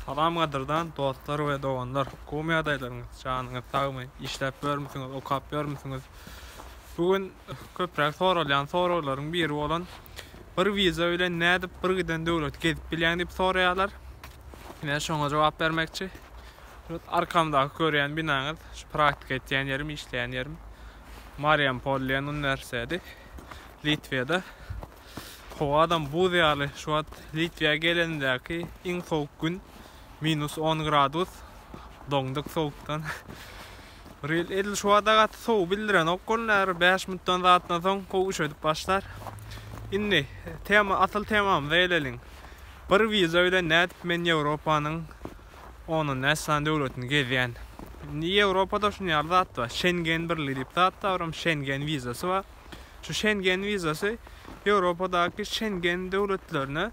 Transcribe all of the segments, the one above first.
Salam gadyrdan dostlar we doganlar. Komi adaylaryňyz, janyňyz sagmy, işläp bermisiňiz, okap bermisiňiz. Bugün köprek sorallaryň biri bolan bir wiza bilen nädip bir giden döwlet gezip bilýän diýip soraýarlar. Ine şoňa jogap bermekçi. Arkamda görýän binaňyz, şu praktik etýän ýerim, işleýän ýerim. Mariampol Üniversitesi, Litwada. O adam bu diýaly şu wagt Litwa'ya gelendäki iň sowuk gün -10 gradus doňdyk sowukdan. Bir edil şu wagt sow bildiren okgonlar 5 minutdan zatdan soň koğuş edip başlar. Indi asıl temam beýleliň. Bir wiza bilen nädip men Ýewropanyň onun näslan döwletini gezýän. Ýewropada şunu ýarzat bar. Schengen birligi diýip zat bar, Schengen wizasy bar. Şu Schengen wizasy Ýewropadaky Schengen döwletlerine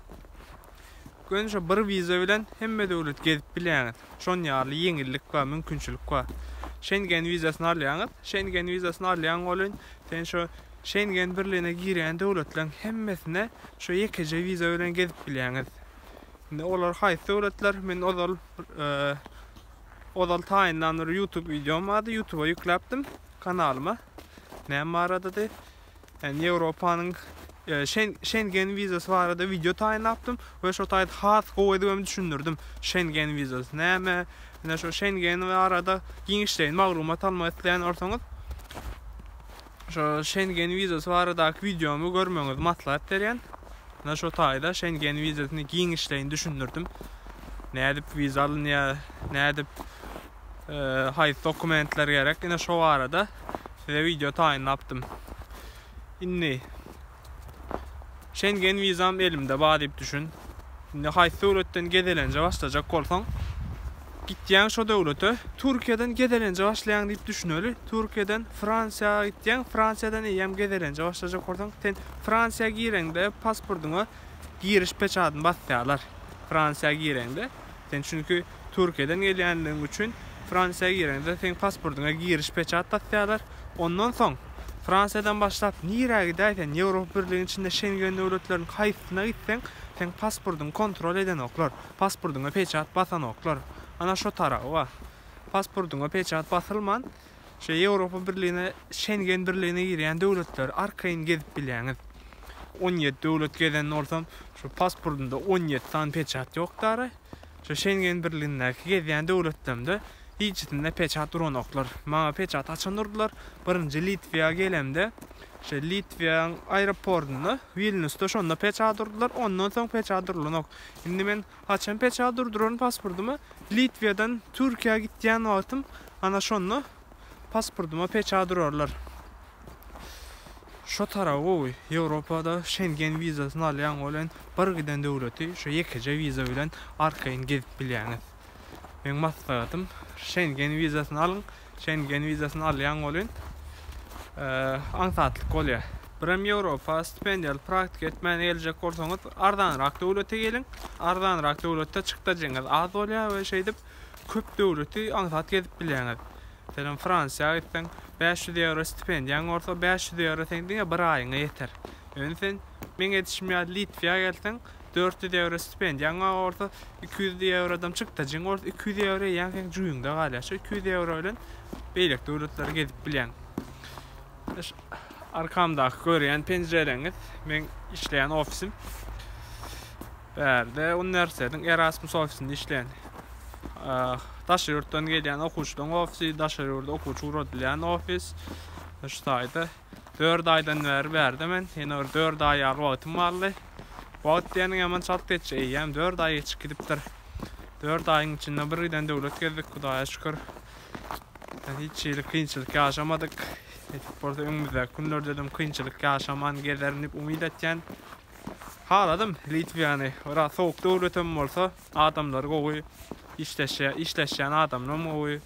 gönüşe bir wiza bilen hemme döwlet gezip bilýär. Şon ýaly ýeňillik we mümkinçilik bar. Schengen wizasyny alýaňyz, Schengen wizasyny alýan bolan, sen şu Schengen birligine girýän döwletleriň hemmesine şu ýekece wiza bilen gezip bilýäňiz. Indi olar haýsy döwletler? Men odal taýinlanýar YouTube videom bardy, YouTube'a ýükläpdim kanalyma. Näme barady? Yani Ýewropanyň Schengen wizasy barada video taýinlapdym we şo taýda has goýdym düşündirdim. Schengen wizasy näme? Ine şo Schengen barada giňişleýän maglumat almak isleýän ortaňyz şo Schengen wizasy baradaky videomu görmeňiz maslahat berýän. Ine şo taýda Schengen wizasyny giňişleýän düşündirdim. Nädip wiza alynýar, nädip haýsy dokumentler gerek. Ine şo barada size video taýinlapdym. Inni Schengen vizam elimde bar diýip düşün. Indi haýsy döwletden gedelenje başlajak bolsaň, gitýän şo döwlete Türkiýeden gedelenje başlaýan diýip düşüneli. Türkiýeden Fransiýa gitýän, Fransiýadan ýem gedelenje başlajak bolsaň, sen Fransiýa gireňde pasportuňa giriş peçatyny basýarlar. Fransiýa gireňde, sen çünki Türkiýeden gelýänligiň üçin Fransiýa gireňde sen pasportuňa giriş peçat basýarlar. Ondan soň Fransiýadan başlap nirä gidäýsen Ýewropa birliginiň içinde Schengen döwletleriniň haýsyna gitseň, sen pasportuňy kontrol eden oklar, pasportuňa peçat basan oklar. Ana şo taragy bar. Pasportuňa peçat basylman, şo Ýewropa birligine, Schengen birligine girýän döwletler arkaýyn gezip bilýäňiz. 17 döwlet gezen bolsam, şo pasportunda 17 san peçat ýokdary. Şo Schengen birligindäki gezýän döwletlemde hiçinde peçat duran oklar. Maňa peçat açandyrdylar. Birinji Litwa'ya gelemde, şo Litwa'nın aeroportunda Vilniusda şonda peçat durdylar. Ondan soň peçat durulan ok. Indi men haçan peçat durduran pasportumy Litwa'dan Türkiýe gitýän wagtym ana şonu pasportuma peçat durarlar. Şo tarawy Ýewropada Schengen wizasyny alýan bolan bir giden döwleti şo ýekece wiza bilen arkaýyn gezip bilýäňiz. Men maslahatym Schengen wizasyny alyň. Schengen wizasyny alýan bolan aňsatlyk bolýar. Biram Ýewropa stipendial praktik etmän geljek bolsaňyz ardanrak döwlete geliň. Ardanrak döwletde çykdajaňyz az bolýar we şeýdip köp döwleti aňsat gezip bilýäňiz. Selam Fransiýa gitseň 500 euro stipendiýaň bolsa 500 euro seňdiňe bir aýyňa ýeter. Sen men ýetişmeýär Litwa'ya gelseň 400 euro stipendiýaň bolsa 200 eurodan çykdajaň bolsa 200 euro ýa-da juýuňda galýar. Şu 200 euro bilen beýlek döwletleri gezip bilýän. Arkamda görýän penjereniz men işleýän ofisim. Berde üniversitetiň Erasmus ofisinde işleýän. Daşyurtdan gelýän okuwçylaryň ofisi, daşyurtda okuwçy uradylýan ofis. Şu taýda 4 aýdan beri men ýene 4 aý wagtym barly. Wagt ýene ýaman çalt geçýär, 4 aý geçip gidipdir. 4 aýyň içinde bir giden döwlet gezdik, Hudaýa şükür. Hiç kynçylyk ýaşamadyk. Porta öňümizde günlerde dem kynçylyk ýaşaman gelerini umyt etýän. Haladym Litwany, ora sowuk döwletem bolsa, adamlar gowy işleşýän adamlar gowy.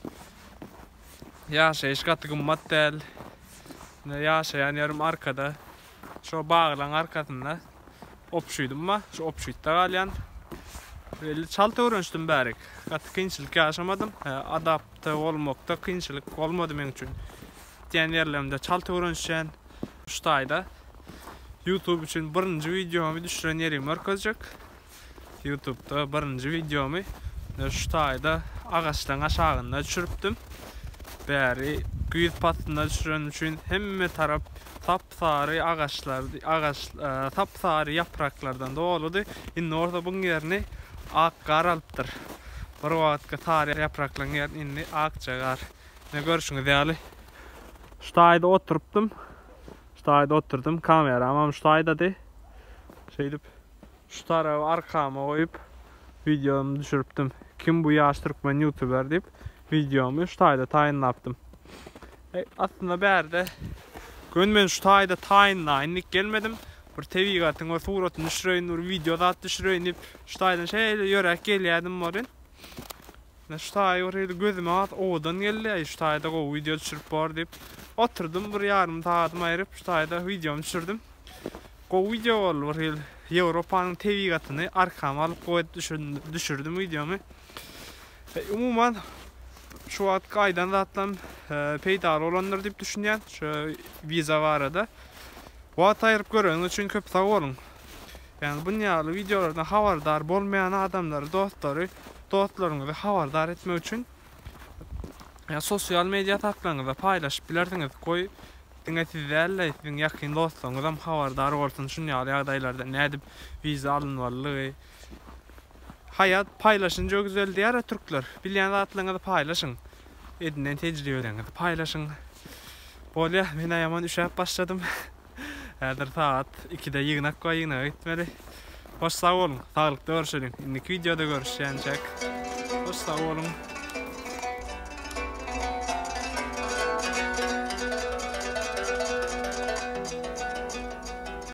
Ýaşaýyş gaty gymmat däl. Ýaşaýan ýerim arkada. Şo baglaň arkasynda opşuýdym, şu opşuýtda galýan. Böyle çalt öwrençdim bärik. Gaty kynçylyk ýaşamadym. Adapte bolmakda kynçylyk bolmady men üçin. Diýen ýerlerimde çalt öwrençen. Şu taýda YouTube üçin birinji videomy düşüren ýerim merkezjek. YouTube'da birinji videomy Şu taýda agaçdan aşağında düşürüpdüm. Bäri güýz patynda düşüren üçin hemme tarap tapsary agaçlar, tapsary yapraklardan doludy. Indi orada buň ýerini ak gar alypdyr. Bir wagtga tarih yapraklaryň ýerini indi akça gar. Ne görüşüňiz ýaly? Şu taýda oturupdym. Şu taýda oturdum. Kameram şu taýdady. Şeýdip şu tarapy arkama goýup videomu düşürüpdüm. Kim bu ýaş türkmen youtuber dip videomu şu taýda taýynlapdym. Aslında bärde men şu taýda taýynlaýynlyk gelmedim. Bir tebigatyň we suratyny düşüreýin, bir video da düşüreýin dip şu taýdan şeýle ýörek gelýärdim bolýan. Şu taýda gözüme odan geldi. Şu taýda go video düşürüp bar dip oturdum, bir ýarym saat aýryp şu taýda videomu düşürdüm. Go video bolar, Ýewropanyň tebigatyny arkama alyp goýup düşürdüm videomu. Umuman şu wagt gaýdan zatlam peýda bolanlar dip düşünýän, şu viza barada. Wagt aýryp göreniň üçin köp sag bolun. Yani bu ýaly videolardan habardar bolmaýan adamlar, dostlaryňyzy habardar etmek üçin sosial media taklaryňyzda paýlaşyp bilersiňiz. Goý diňe sizlerle sizin ýakyn dostlaryňyzam habardar bolsun şun ýaly ýagdaýlarda nädip viza alynmaly. Hayat paýlaşynja güzel diýär türkler. Bilýän zatlaryňyzy paýlaşyň. Edinen tejribeleňizi paýlaşyň. Bolýa, men ýaman üşäp başladym. Häzir saat 2-de ýygynak gitmeli. Hoş sag bolun, saglyklykda görüşelim. Indiki videoda görüşýänçek. Hoş sag bolun.